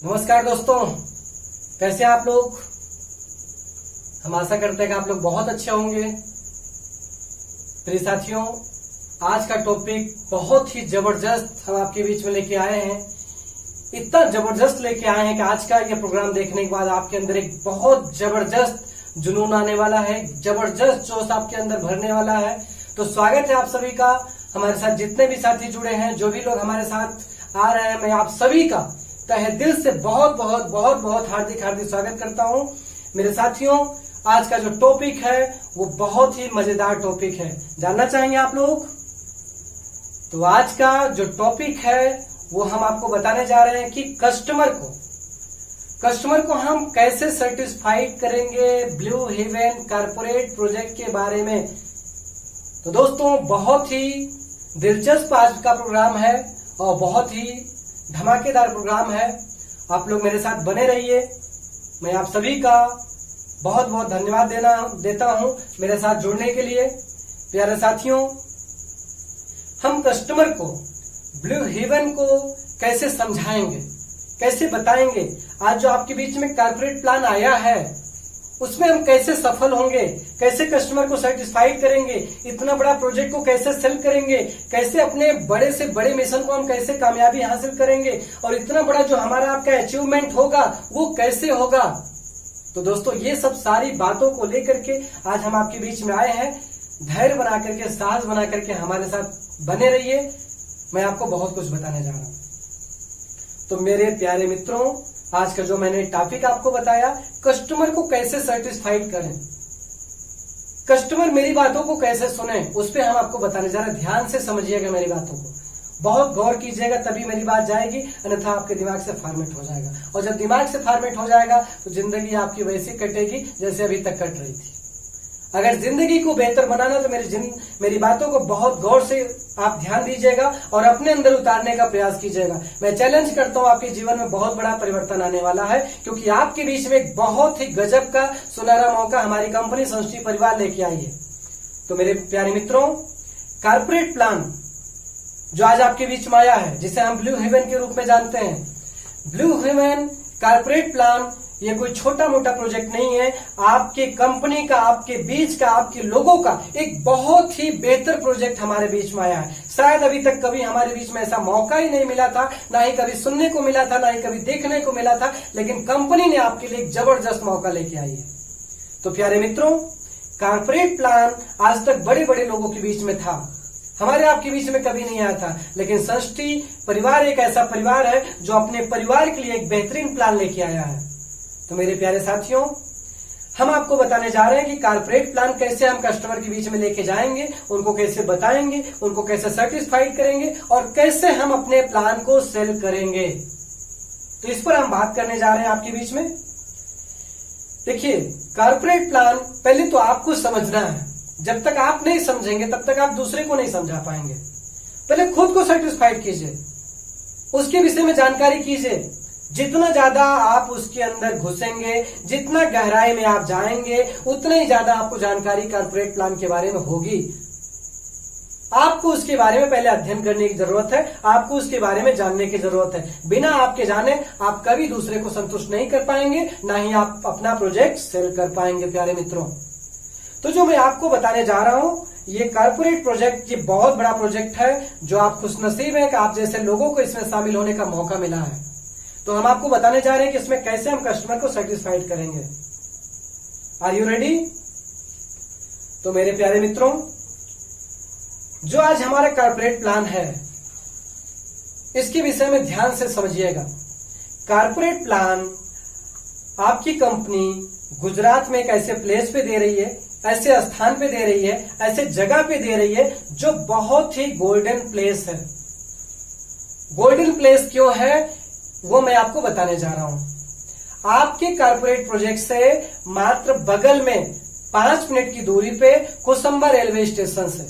नमस्कार दोस्तों, कैसे हैं आप लोग। हम आशा करते हैं कि आप लोग बहुत अच्छे होंगे। प्रिय साथियों, आज का टॉपिक बहुत ही जबरदस्त हम आपके बीच में लेके आए हैं। इतना जबरदस्त लेके आए हैं कि आज का ये प्रोग्राम देखने के बाद आपके अंदर एक बहुत जबरदस्त जुनून आने वाला है, जबरदस्त जोश आपके अंदर भरने वाला है। तो स्वागत है आप सभी का। हमारे साथ जितने भी साथी जुड़े हैं, जो भी लोग हमारे साथ आ रहे हैं, मैं आप सभी का तहे दिल से बहुत बहुत बहुत बहुत हार्दिक स्वागत करता हूं। मेरे साथियों, आज का जो टॉपिक है वो बहुत ही मजेदार टॉपिक है। जानना चाहेंगे आप लोग? तो आज का जो टॉपिक है वो हम आपको बताने जा रहे हैं कि कस्टमर को हम कैसे सेटिस्फाइड करेंगे ब्लू हेवन कारपोरेट प्रोजेक्ट के बारे में। तो दोस्तों, बहुत ही दिलचस्प आज का प्रोग्राम है और बहुत ही धमाकेदार प्रोग्राम है। आप लोग मेरे साथ बने रहिए। मैं आप सभी का बहुत बहुत धन्यवाद देता हूं मेरे साथ जुड़ने के लिए। प्यारे साथियों, हम कस्टमर को ब्लू हेवन को कैसे समझाएंगे, कैसे बताएंगे। आज जो आपके बीच में कारपोरेट प्लान आया है उसमें हम कैसे सफल होंगे, कैसे कस्टमर को सेटिस्फाइड करेंगे, इतना बड़ा प्रोजेक्ट को कैसे सेल करेंगे, कैसे अपने बड़े से बड़े मिशन को हम कैसे कामयाबी हासिल करेंगे और इतना बड़ा जो हमारा आपका अचीवमेंट होगा वो कैसे होगा। तो दोस्तों, ये सब सारी बातों को लेकर के आज हम आपके बीच में आए हैं। धैर्य बना करके, साहस बना करके हमारे साथ बने रहिए। मैं आपको बहुत कुछ बताने जा रहा हूं। तो मेरे प्यारे मित्रों, आज का जो मैंने टॉपिक आपको बताया, कस्टमर को कैसे सेटिस्फाइड करें, कस्टमर मेरी बातों को कैसे सुने, उस पर हम आपको बताने जा रहे हैं। ध्यान से समझिएगा मेरी बातों को, बहुत गौर कीजिएगा, तभी मेरी बात जाएगी, अन्यथा आपके दिमाग से फॉर्मेट हो जाएगा। और जब दिमाग से फॉर्मेट हो जाएगा तो जिंदगी आपकी वैसी कटेगी जैसे अभी तक कट रही थी। अगर जिंदगी को बेहतर बनाना तो मेरी बातों को बहुत गौर से आप ध्यान दीजिएगा और अपने अंदर उतारने का प्रयास कीजिएगा। मैं चैलेंज करता हूं, आपके जीवन में बहुत बड़ा परिवर्तन आने वाला है, क्योंकि आपके बीच में एक बहुत ही गजब का सुनहरा मौका हमारी कंपनी संस्टी परिवार लेके आई है। तो मेरे प्यारे मित्रों, कारपोरेट प्लान जो आज आपके बीच में आया है, जिसे हम ब्लू हेवन के रूप में जानते हैं, ब्लू हेवन कारपोरेट प्लान ये कोई छोटा मोटा प्रोजेक्ट नहीं है। आपके कंपनी का, आपके बीच का, आपके लोगों का एक बहुत ही बेहतर प्रोजेक्ट हमारे बीच में आया है। शायद अभी तक कभी हमारे बीच में ऐसा मौका ही नहीं मिला था, ना ही कभी सुनने को मिला था, ना ही कभी देखने को मिला था, लेकिन कंपनी ने आपके लिए एक जबरदस्त मौका लेके आई है। तो प्यारे मित्रों, कारपोरेट प्लान आज तक बड़े बड़े लोगों के बीच में था, हमारे आपके बीच में कभी नहीं आया था। लेकिन संस्टी परिवार एक ऐसा परिवार है जो अपने परिवार के लिए एक बेहतरीन प्लान लेके आया है। तो मेरे प्यारे साथियों, हम आपको बताने जा रहे हैं कि कारपोरेट प्लान कैसे हम कस्टमर के बीच में लेके जाएंगे, उनको कैसे बताएंगे, उनको कैसे सेटिस्फाइड करेंगे और कैसे हम अपने प्लान को सेल करेंगे। तो इस पर हम बात करने जा रहे हैं आपके बीच में। देखिए, कारपोरेट प्लान पहले तो आपको समझना है। जब तक आप नहीं समझेंगे तब तक आप दूसरे को नहीं समझा पाएंगे। पहले खुद को सेटिस्फाइड कीजिए, उसके विषय में जानकारी कीजिए। जितना ज्यादा आप उसके अंदर घुसेंगे, जितना गहराई में आप जाएंगे, उतना ही ज्यादा आपको जानकारी कारपोरेट प्लान के बारे में होगी। आपको उसके बारे में पहले अध्ययन करने की जरूरत है, आपको उसके बारे में जानने की जरूरत है। बिना आपके जाने आप कभी दूसरे को संतुष्ट नहीं कर पाएंगे, ना ही आप अपना प्रोजेक्ट सेल कर पाएंगे। प्यारे मित्रों, तो जो मैं आपको बताने जा रहा हूं, ये कारपोरेट प्रोजेक्ट ये बहुत बड़ा प्रोजेक्ट है, जो आप खुशनसीब हैं कि आप जैसे लोगों को इसमें शामिल होने का मौका मिला है। तो हम आपको बताने जा रहे हैं कि इसमें कैसे हम कस्टमर को सेटिस्फाइड करेंगे। Are you ready? तो मेरे प्यारे मित्रों, जो आज हमारा कारपोरेट प्लान है, इसके विषय में ध्यान से समझिएगा। कारपोरेट प्लान आपकी कंपनी गुजरात में एक ऐसे प्लेस पे दे रही है, ऐसे स्थान पे दे रही है, ऐसे जगह पे दे रही है जो बहुत ही गोल्डन प्लेस है। गोल्डन प्लेस क्यों है वो मैं आपको बताने जा रहा हूं। आपके कारपोरेट प्रोजेक्ट से मात्र बगल में 5 मिनट की दूरी पे कोसंबा रेलवे स्टेशन से,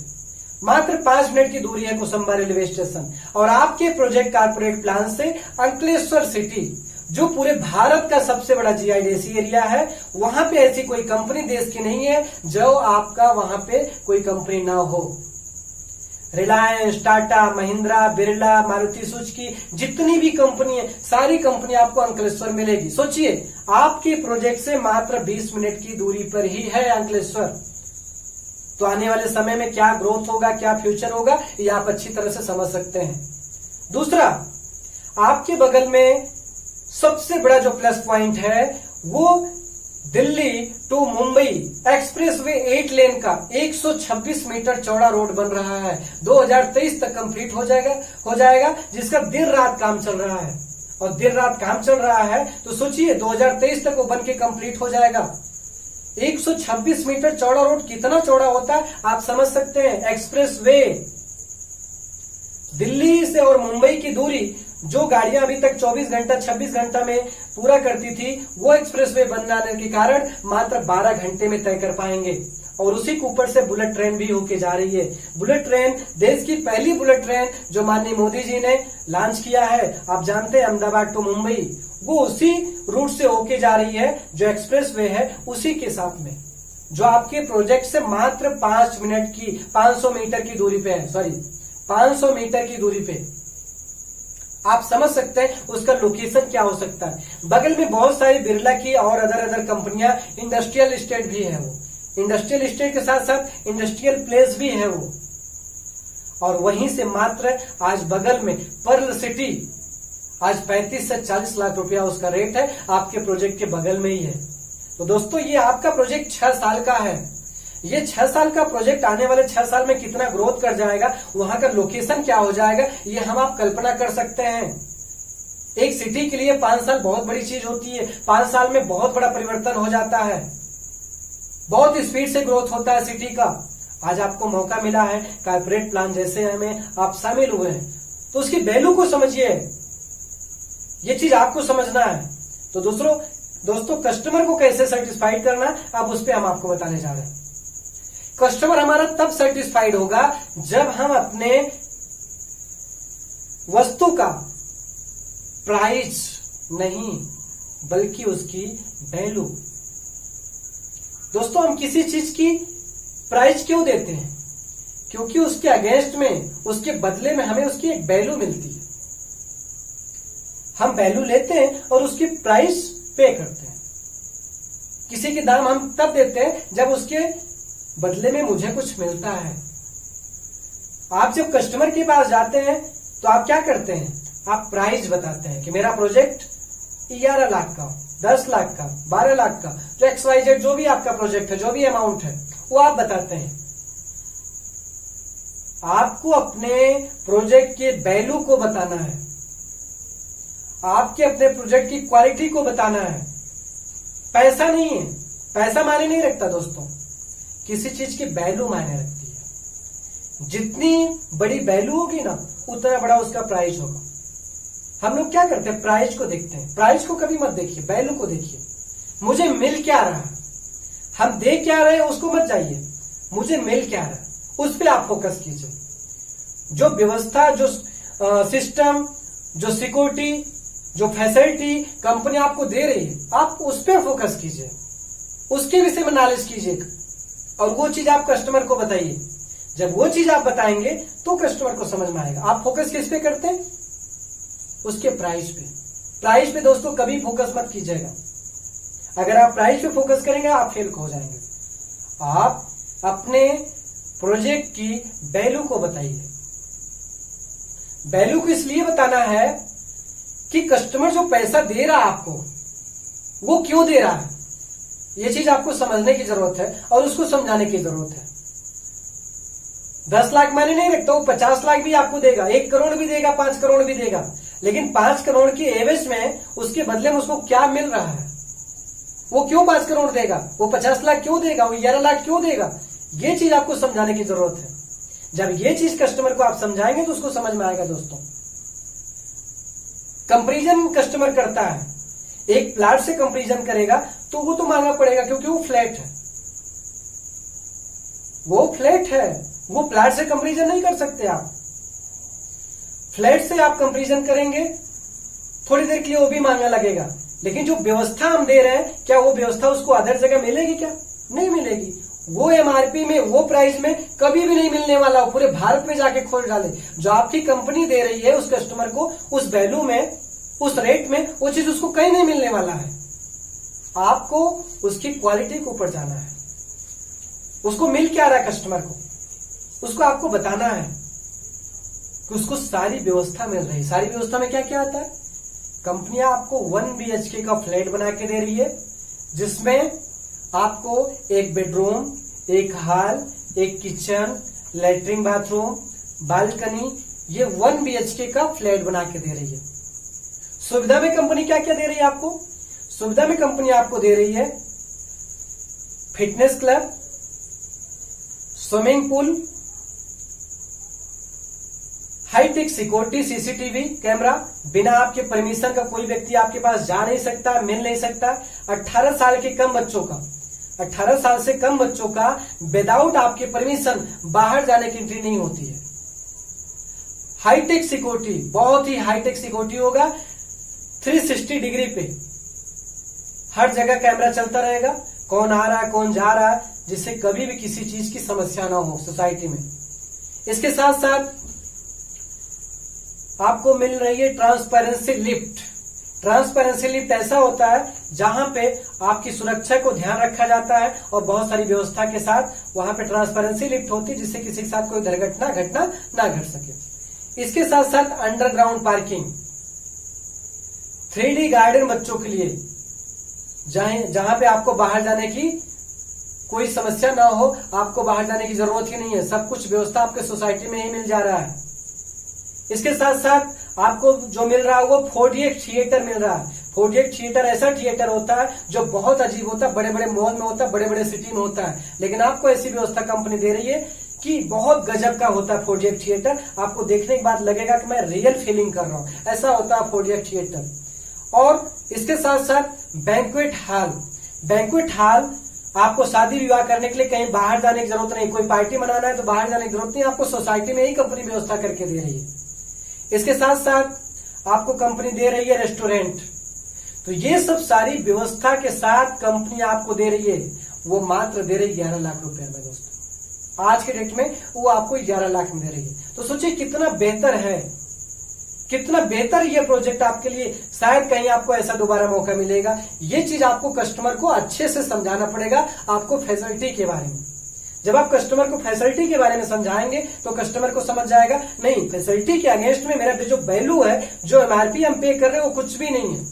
मात्र 5 मिनट की दूरी है कोसंबा रेलवे स्टेशन। और आपके प्रोजेक्ट कारपोरेट प्लान से अंकलेश्वर सिटी, जो पूरे भारत का सबसे बड़ा जीआईडीसी एरिया है, वहां पे ऐसी कोई कंपनी देश की नहीं है जो आपका वहां पे कोई कंपनी ना हो। रिलायंस, टाटा, महिंद्रा, बिरला, मारुति सुजुकी, जितनी भी कंपनी है, सारी कंपनी आपको अंकलेश्वर मिलेगी। सोचिए, आपके प्रोजेक्ट से मात्र 20 मिनट की दूरी पर ही है अंकलेश्वर। तो आने वाले समय में क्या ग्रोथ होगा, क्या फ्यूचर होगा, ये आप अच्छी तरह से समझ सकते हैं। दूसरा, आपके बगल में सबसे बड़ा जो प्लस पॉइंट है वो दिल्ली टू मुंबई एक्सप्रेसवे 8 लेन का 126 मीटर चौड़ा रोड बन रहा है। 2023 तक कंप्लीट हो जाएगा, जिसका दिन रात काम चल रहा है। और दिन रात काम चल रहा है तो सोचिए 2023 तक वो बन के कंप्लीट हो जाएगा। 126 मीटर चौड़ा रोड कितना चौड़ा होता है आप समझ सकते हैं। एक्सप्रेसवे, दिल्ली से और मुंबई की दूरी जो गाड़ियां अभी तक 24 घंटा 26 घंटा में पूरा करती थी, वो एक्सप्रेसवे बन जाने के कारण मात्र 12 घंटे में तय कर पाएंगे। और उसी के ऊपर से बुलेट ट्रेन भी होके जा रही है। बुलेट ट्रेन देश की पहली बुलेट ट्रेन जो माननीय मोदी जी ने लॉन्च किया है, आप जानते हैं, अहमदाबाद टू मुंबई, वो उसी रूट से होके जा रही है जो एक्सप्रेसवे है, उसी के साथ में, जो आपके प्रोजेक्ट से मात्र 5 मिनट की 500 मीटर की दूरी पे है। 500 मीटर की दूरी पे आप समझ सकते हैं उसका लोकेशन क्या हो सकता है। बगल में बहुत सारी बिरला की और अदर कंपनियां, इंडस्ट्रियल एस्टेट भी है, वो इंडस्ट्रियल एस्टेट के साथ साथ इंडस्ट्रियल प्लेस भी है वो। और वहीं से मात्र आज बगल में पर्ल सिटी, आज 35 से 40 लाख रुपया उसका रेट है, आपके प्रोजेक्ट के बगल में ही है। तो दोस्तों, ये आपका प्रोजेक्ट 6 साल का है। ये 6 साल का प्रोजेक्ट आने वाले 6 साल में कितना ग्रोथ कर जाएगा, वहां का लोकेशन क्या हो जाएगा, ये हम आप कल्पना कर सकते हैं। एक सिटी के लिए 5 साल बहुत बड़ी चीज होती है। 5 साल में बहुत बड़ा परिवर्तन हो जाता है, बहुत स्पीड से ग्रोथ होता है सिटी का। आज आपको मौका मिला है, कॉर्पोरेट प्लान जैसे हमें आप शामिल हुए हैं, तो उसकी वैल्यू को समझिए, ये चीज आपको समझना है। तो दोस्तों कस्टमर को कैसे सेटिस्फाइड करना, अब उस पर हम आपको बताने जा रहे हैं। कस्टमर हमारा तब सेटिस्फाइड होगा जब हम अपने वस्तु का प्राइस नहीं बल्कि उसकी वैल्यू। दोस्तों, हम किसी चीज की प्राइस क्यों देते हैं? क्योंकि उसके अगेंस्ट में, उसके बदले में हमें उसकी एक वैल्यू मिलती है। हम वैल्यू लेते हैं और उसकी प्राइस पे करते हैं। किसी के दाम हम तब देते हैं जब उसके बदले में मुझे कुछ मिलता है। आप जब कस्टमर के पास जाते हैं तो आप क्या करते हैं? आप प्राइस बताते हैं कि मेरा प्रोजेक्ट 11 लाख का, 10 लाख का, 12 लाख का, जो XYZ जो भी आपका प्रोजेक्ट है, जो भी अमाउंट है, वो आप बताते हैं। आपको अपने प्रोजेक्ट के वैल्यू को बताना है, आपके अपने प्रोजेक्ट की क्वालिटी को बताना है। पैसा नहीं है, पैसा मायने नहीं रखता दोस्तों, किसी चीज की वैल्यू मायने रखती है। जितनी बड़ी वैल्यू होगी ना, उतना बड़ा उसका प्राइस होगा। हम लोग क्या करते हैं? प्राइस को देखते हैं। प्राइस को कभी मत देखिए, वैल्यू को देखिए। मुझे मिल क्या रहा है, हम दे क्या रहे हैं उसको मत जाइए, मुझे मिल क्या रहा है उस पर आप फोकस कीजिए। जो व्यवस्था, जो सिस्टम, जो सिक्योरिटी, जो फैसिलिटी कंपनी आपको दे रही है, आप उस पर फोकस कीजिए, उसके विषय में नॉलेज कीजिए और वो चीज आप कस्टमर को बताइए। जब वो चीज आप बताएंगे तो कस्टमर को समझ में आएगा। आप फोकस किस पे करते हैं? उसके प्राइस पे। प्राइस पे दोस्तों कभी फोकस मत कीजिएगा। अगर आप प्राइस पे फोकस करेंगे आप फेल हो जाएंगे। आप अपने प्रोजेक्ट की वैल्यू को बताइए। वैल्यू को इसलिए बताना है कि कस्टमर जो पैसा दे रहा है आपको, वो क्यों दे रहा है, ये चीज आपको समझने की जरूरत है और उसको समझाने की जरूरत है। 10 लाख मैंने नहीं रखता, वो 50 लाख भी आपको देगा, 1 करोड़ भी देगा, 5 करोड़ भी देगा, लेकिन 5 करोड़ की एवज में उसके बदले में उसको क्या मिल रहा है? वो क्यों 5 करोड़ देगा, वो 50 लाख क्यों देगा, वो 11 लाख क्यों देगा? ये चीज आपको समझाने की जरूरत है। जब ये चीज कस्टमर को आप समझाएंगे तो उसको समझ में आएगा। दोस्तों, कंपैरिजन कस्टमर करता है, एक प्लाट से कंपैरिजन करेगा तो वो तो महंगा पड़ेगा क्योंकि वो फ्लैट है, वो फ्लैट है, वो प्लाट से कंपैरिजन नहीं कर सकते आप। फ्लैट से आप कंपैरिजन करेंगे थोड़ी देर के लिए वो भी महंगा लगेगा, लेकिन जो व्यवस्था हम दे रहे हैं, क्या वो व्यवस्था उसको अदर जगह मिलेगी? क्या नहीं मिलेगी। वो एमआरपी में, वो प्राइस में कभी भी नहीं मिलने वाला। वो पूरे भारत में जाके खोज डाले, जो आपकी कंपनी दे रही है उस कस्टमर को उस वैल्यू में, उस रेट में, वो चीज उसको कहीं नहीं मिलने वाला है। आपको उसकी क्वालिटी के ऊपर जाना है। उसको मिल क्या रहा है कस्टमर को, उसको आपको बताना है कि उसको सारी व्यवस्था मिल रही है। सारी व्यवस्था में क्या क्या आता है? कंपनियां आपको 1 BHK का फ्लैट बना के दे रही है, जिसमें आपको एक बेडरूम, एक हॉल, एक किचन, लैट्रिन बाथरूम, बालकनी, ये 1 BHK का फ्लैट बना के दे रही है। सुविधा में कंपनी क्या क्या दे रही है आपको? सुविधा में कंपनी आपको दे रही है fitness club, swimming pool, hitech security, CCTV camera, बिना आपके परमिशन का कोई व्यक्ति आपके पास जा नहीं सकता, मिल नहीं सकता। 18 साल के कम बच्चों का, 18 साल से कम बच्चों का विदाउट आपके परमिशन बाहर जाने की एंट्री नहीं होती है। हाईटेक सिक्योरिटी, बहुत ही हाईटेक सिक्योरिटी होगा। 360 डिग्री पे हर जगह कैमरा चलता रहेगा, कौन आ रहा है, कौन जा रहा है, जिससे कभी भी किसी चीज की समस्या ना हो सोसाइटी में। इसके साथ साथ आपको मिल रही है ट्रांसपेरेंसी लिफ्ट। ट्रांसपेरेंसी लिफ्ट ऐसा होता है जहां पे आपकी सुरक्षा को ध्यान रखा जाता है और बहुत सारी व्यवस्था के साथ वहां पे ट्रांसपेरेंसी लिफ्ट होती है, जिससे किसी के साथ कोई दुर्घटना ना घट सके। इसके साथ साथ अंडरग्राउंड पार्किंग, 3D गार्डन बच्चों के लिए, जहां पे आपको बाहर जाने की कोई समस्या ना हो, आपको बाहर जाने की जरूरत ही नहीं है। सब कुछ व्यवस्था आपके सोसाइटी में ही मिल जा रहा है। इसके साथ साथ आपको जो मिल रहा है वो 4DX थिएटर मिल रहा है। 4DX थिएटर ऐसा थिएटर होता है जो बहुत अजीब होता है, बड़े बड़े मॉल में होता है, बड़े बड़े सिटी में होता है, लेकिन आपको ऐसी व्यवस्था कंपनी दे रही है कि बहुत गजब का होता है 4DX थिएटर। आपको देखने के बाद लगेगा कि मैं रियल फीलिंग कर रहा हूं, ऐसा होता है 4DX थिएटर। और इसके साथ साथ बैंक्वेट हॉल। बैंक्वेट हॉल आपको शादी विवाह करने के लिए कहीं बाहर जाने की जरूरत नहीं, कोई पार्टी मनाना है तो बाहर जाने की जरूरत नहीं, आपको सोसाइटी में ही कंपनी व्यवस्था करके दे रही है। इसके साथ साथ आपको कंपनी दे रही है रेस्टोरेंट। तो ये सब सारी व्यवस्था के साथ कंपनी आपको दे रही है, वो मात्र दे रही है 11 लाख रुपए में दोस्तों। आज के डेट में वो आपको 11 लाख में दे रही है। तो सोचिए कितना बेहतर है, कितना बेहतर ये प्रोजेक्ट आपके लिए। शायद कहीं आपको ऐसा दोबारा मौका मिलेगा। ये चीज आपको कस्टमर को अच्छे से समझाना पड़ेगा, आपको फैसिलिटी के बारे में। जब आप कस्टमर को फैसिलिटी के बारे में समझाएंगे तो कस्टमर को समझ जाएगा नहीं, फैसिलिटी के अगेंस्ट में मेरा जो वैल्यू है, जो एमआरपी हम पे कर रहे हैं वो कुछ भी नहीं है।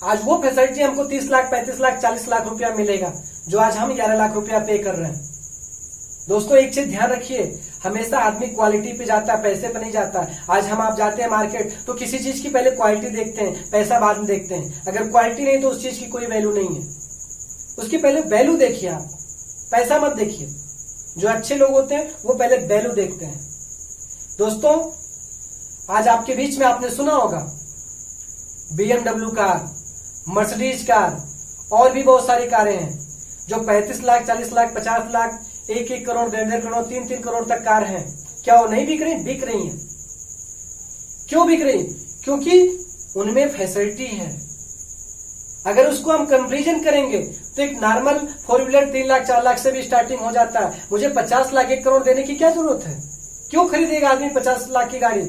आज वो फैसिलिटी हमको 30 लाख, 35 लाख, 40 लाख रुपया मिलेगा, जो आज हम 11 लाख रुपया पे कर रहे हैं। दोस्तों एक चीज ध्यान रखिए, हमेशा आदमी क्वालिटी पे जाता है, पैसे पे नहीं जाता। आज हम आप जाते हैं मार्केट तो किसी चीज की पहले क्वालिटी देखते हैं, पैसा बाद में देखते हैं। अगर क्वालिटी नहीं तो उस चीज की कोई वैल्यू नहीं है। उसकी पहले वैल्यू देखिए आप, पैसा मत देखिए। जो अच्छे लोग होते हैं वो पहले वैल्यू देखते हैं। दोस्तों आज आपके बीच में आपने सुना होगा BMW कार, मर्सिडीज कार और भी बहुत सारी कारें हैं जो 35 लाख, 40 लाख, 50 लाख, 1-1 करोड़, 1.5 करोड़, 3-3 करोड़ तक कार हैं। क्या वो नहीं बिक रही? बिक रही हैं। क्यों बिक रही? क्योंकि उनमें फैसिलिटी है। अगर उसको हम कंपेरिजन करेंगे तो एक नॉर्मल 4 व्हीलर 3 लाख, 4 लाख से भी स्टार्टिंग हो जाता है। मुझे 50 लाख, 1 करोड़ देने की क्या जरूरत है? क्यों खरीदेगा आदमी 50 लाख की गाड़ी?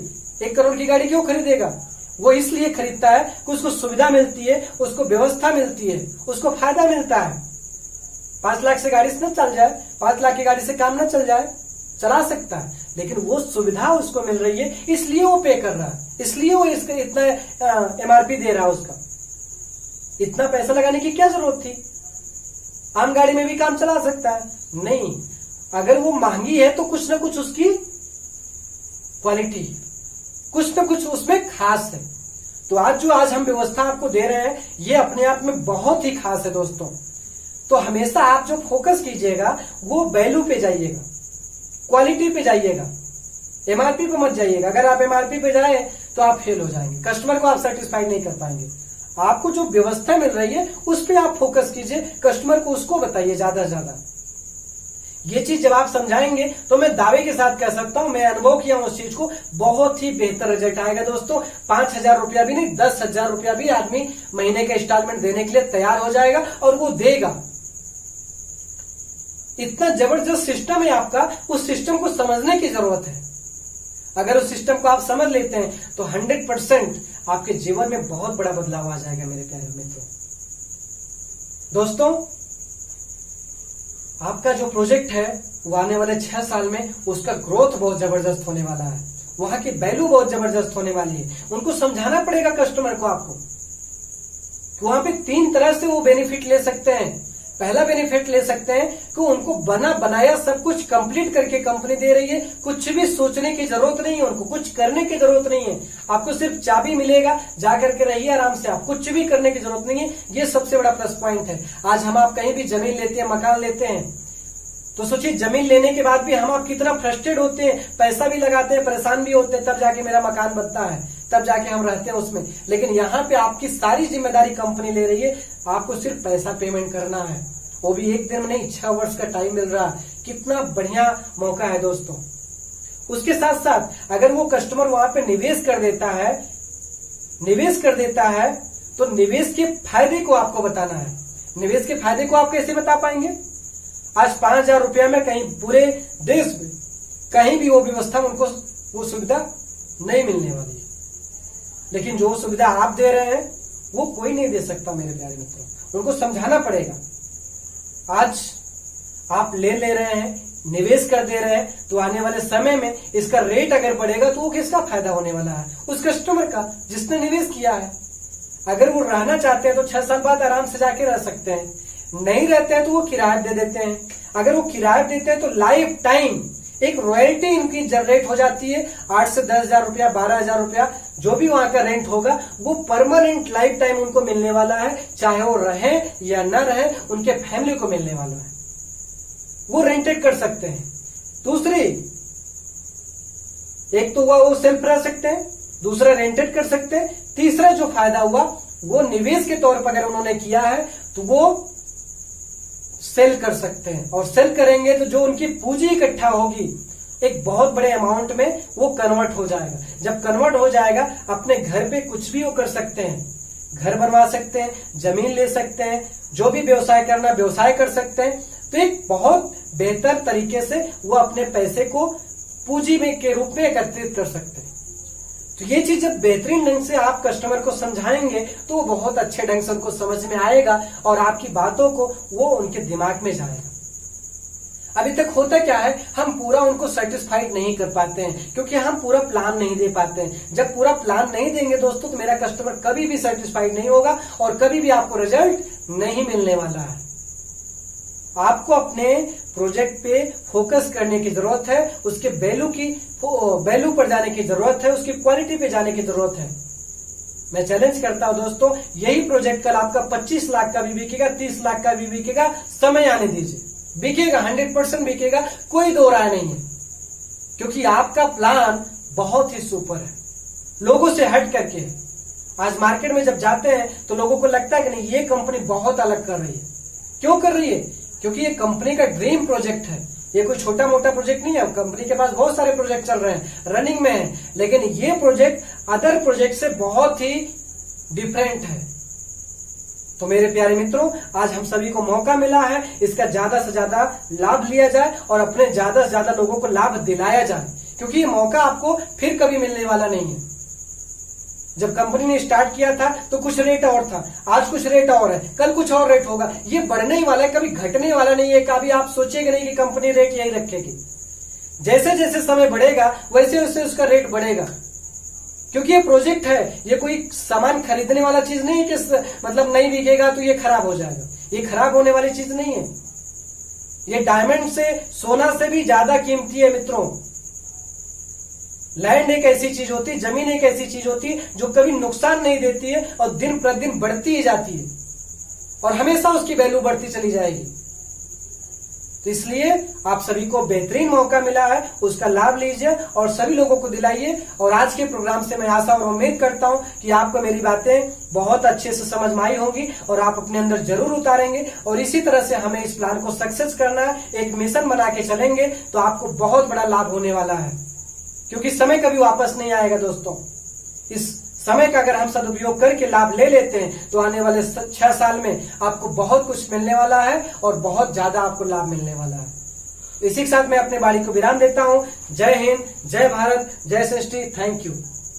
1 करोड़ की गाड़ी क्यों खरीदेगा? वो इसलिए खरीदता है कि उसको सुविधा मिलती है, उसको व्यवस्था मिलती है, उसको फायदा मिलता है। 5 लाख से गाड़ी से न चल जाए, 5 लाख की गाड़ी से काम न चल जाए, चला सकता है, लेकिन वो सुविधा उसको मिल रही है, इसलिए वो पे कर रहा है, इसलिए वो इसका इतना एमआरपी दे रहा है। उसका इतना पैसा लगाने की क्या जरूरत थी? आम गाड़ी में भी काम चला सकता है। नहीं, अगर वो महंगी है तो कुछ ना कुछ उसकी क्वालिटी, कुछ ना कुछ उसमें खास है। तो आज हम व्यवस्था आपको दे रहे हैं, ये अपने आप में बहुत ही खास है दोस्तों। तो हमेशा आप जो फोकस कीजिएगा वो वैल्यू पे जाइएगा, क्वालिटी पे जाइएगा, एमआरपी पे मत जाइएगा। अगर आप एमआरपी पे जाए तो आप फेल हो जाएंगे, कस्टमर को आप सेटिस्फाइड नहीं कर पाएंगे। आपको जो व्यवस्था मिल रही है उस पर आप फोकस कीजिए, कस्टमर को उसको बताइए ज्यादा से ज्यादा। ये चीज जब आप समझाएंगे तो मैं दावे के साथ कह सकता हूं, मैं अनुभव किया हूं उस चीज को, बहुत ही बेहतर रिजल्ट आएगा दोस्तों। 5,000 रुपया भी नहीं, 10,000 रुपया भी आदमी महीने का इंस्टॉलमेंट देने के लिए तैयार हो जाएगा और वो देगा। इतना जबरदस्त सिस्टम है आपका, उस सिस्टम को समझने की जरूरत है। अगर उस सिस्टम को आप समझ लेते हैं तो 100% आपके जीवन में बहुत बड़ा बदलाव आ जाएगा मेरे प्यारे मित्रों। दोस्तों, आपका जो प्रोजेक्ट है वो आने वाले 6 साल में उसका ग्रोथ बहुत जबरदस्त होने वाला है, वहां की वैल्यू बहुत जबरदस्त होने वाली है। उनको समझाना पड़ेगा कस्टमर को आपको, वहां पे 3 तरह से वो बेनिफिट ले सकते हैं। पहला बेनिफिट ले सकते हैं कि उनको बना बनाया सब कुछ कंप्लीट करके कंपनी दे रही है, कुछ भी सोचने की जरूरत नहीं है, उनको कुछ करने की जरूरत नहीं है। आपको सिर्फ चाबी मिलेगा, जाकर के रहिए आराम से, आप कुछ भी करने की जरूरत नहीं है। ये सबसे बड़ा प्लस पॉइंट है। आज हम आप कहीं भी जमीन लेते हैं, मकान लेते हैं, तो सोचिए जमीन लेने के बाद भी हम आप कितना फ्रस्ट्रेट होते हैं, पैसा भी लगाते हैं, परेशान भी होते हैं, तब जाके मेरा मकान बनता है, तब जाके हम रहते हैं उसमें। लेकिन यहाँ पे आपकी सारी जिम्मेदारी कंपनी ले रही है, आपको सिर्फ पैसा पेमेंट करना है, वो भी 1 दिन में नहीं, 6 वर्ष का टाइम मिल रहा है। कितना बढ़िया मौका है दोस्तों। उसके साथ साथ अगर वो कस्टमर वहां पे निवेश कर देता है तो निवेश के फायदे को आपको बताना है। निवेश के फायदे को आप कैसे बता पाएंगे? आज 5,000 रुपया में कहीं पूरे देश में कहीं भी वो व्यवस्था, उनको वो सुविधा नहीं मिलने वाली है। लेकिन जो सुविधा आप दे रहे हैं वो कोई नहीं दे सकता मेरे प्यारे मित्रों। उनको समझाना पड़ेगा। आज आप ले रहे हैं, निवेश कर दे रहे हैं, तो आने वाले समय में इसका रेट अगर बढ़ेगा तो वो किसका फायदा होने वाला है? उस कस्टमर का जिसने निवेश किया है। अगर वो रहना चाहते हैं तो 6 साल बाद आराम से जाके रह सकते हैं, नहीं रहते हैं तो वो किराया दे देते हैं। अगर वो किराया देते हैं तो लाइफ टाइम एक रॉयल्टी इनकी जनरेट हो जाती है। 8 से 10,000 रुपया, 12,000 रुपया, जो भी वहां का रेंट होगा वो परमानेंट लाइफ टाइम उनको मिलने वाला है। चाहे वो रहे या न रहे, उनके फैमिली को मिलने वाला है। वो रेंटेड कर सकते हैं। दूसरी, एक तो हुआ वो सेल्फ रह सकते हैं, दूसरा रेंटेड कर सकते हैं, तीसरा जो फायदा हुआ वो निवेश के तौर पर अगर उन्होंने किया है तो वो सेल कर सकते हैं। और सेल करेंगे तो जो उनकी पूंजी इकट्ठा होगी एक बहुत बड़े अमाउंट में वो कन्वर्ट हो जाएगा। जब कन्वर्ट हो जाएगा, अपने घर पे कुछ भी वो कर सकते हैं, घर बनवा सकते हैं, जमीन ले सकते हैं, जो भी व्यवसाय करना व्यवसाय कर सकते हैं। तो एक बहुत बेहतर तरीके से वो अपने पैसे को पूंजी में के रूप में एकत्रित कर सकते हैं। तो ये चीज जब बेहतरीन ढंग से आप कस्टमर को समझाएंगे तो वो बहुत अच्छे ढंग से उनको समझ में आएगा और आपकी बातों को वो उनके दिमाग में जाएगा। अभी तक होता क्या है, हम पूरा उनको सेटिस्फाइड नहीं कर पाते हैं क्योंकि हम पूरा प्लान नहीं दे पाते हैं। जब पूरा प्लान नहीं देंगे दोस्तों तो मेरा कस्टमर कभी भी सेटिस्फाइड नहीं होगा और कभी भी आपको रिजल्ट नहीं मिलने वाला है। आपको अपने प्रोजेक्ट पे फोकस करने की जरूरत है, उसके वैल्यू पर जाने की जरूरत है, उसकी क्वालिटी पे जाने की जरूरत है। मैं चैलेंज करता हूं दोस्तों, यही प्रोजेक्ट कल आपका 25 लाख का भी बिकेगा, 30 लाख का भी बिकेगा, समय आने दीजिए, बिकेगा, 100% बिकेगा, कोई दो राय नहीं है। क्योंकि आपका प्लान बहुत ही सुपर है, लोगों से हट करके है। आज मार्केट में जब जाते हैं तो लोगों को लगता है कि नहीं, ये कंपनी बहुत अलग कर रही है। क्यों कर रही है? क्योंकि ये कंपनी का ड्रीम प्रोजेक्ट है। ये कोई छोटा मोटा प्रोजेक्ट नहीं है। कंपनी के पास बहुत सारे प्रोजेक्ट चल रहे हैं, रनिंग में है, लेकिन ये प्रोजेक्ट अदर प्रोजेक्ट से बहुत ही डिफरेंट है। तो मेरे प्यारे मित्रों, आज हम सभी को मौका मिला है, इसका ज्यादा से ज्यादा लाभ लिया जाए और अपने ज्यादा से ज्यादा लोगों को लाभ दिलाया जाए, क्योंकि ये मौका आपको फिर कभी मिलने वाला नहीं है। जब कंपनी ने स्टार्ट किया था तो कुछ रेट और था, आज कुछ रेट और है, कल कुछ और रेट होगा। ये बढ़ने ही वाला है, कभी घटने वाला नहीं है। कभी आप सोचिएगा नहीं कि कंपनी रेट यही रखेगी। जैसे जैसे समय बढ़ेगा वैसे वैसे उसका रेट बढ़ेगा, क्योंकि ये प्रोजेक्ट है। ये कोई सामान खरीदने वाला चीज नहीं है कि मतलब नहीं बिकेगा तो ये खराब हो जाएगा। ये खराब होने वाली चीज नहीं है। ये डायमंड से, सोना से भी ज्यादा कीमती है मित्रों। लैंड एक ऐसी चीज होती है, जमीन एक ऐसी चीज होती है जो कभी नुकसान नहीं देती है और दिन प्रतिदिन बढ़ती ही जाती है और हमेशा उसकी वैल्यू बढ़ती चली जाएगी। तो इसलिए आप सभी को बेहतरीन मौका मिला है, उसका लाभ लीजिए और सभी लोगों को दिलाइए। और आज के प्रोग्राम से मैं आशा और उम्मीद करता हूं कि आपको मेरी बातें बहुत अच्छे से समझ में आई होंगी और आप अपने अंदर जरूर उतारेंगे। और इसी तरह से हमें इस प्लान को सक्सेस करना है, एक मिशन बना के चलेंगे तो आपको बहुत बड़ा लाभ होने वाला है, क्योंकि समय कभी वापस नहीं आएगा दोस्तों। इस समय का अगर हम सदुपयोग करके लाभ ले लेते हैं तो आने वाले 6 साल में आपको बहुत कुछ मिलने वाला है और बहुत ज्यादा आपको लाभ मिलने वाला है। इसी के साथ मैं अपने वाणी को विराम देता हूं। जय हिंद, जय भारत, जय सृष्टि। Thank you.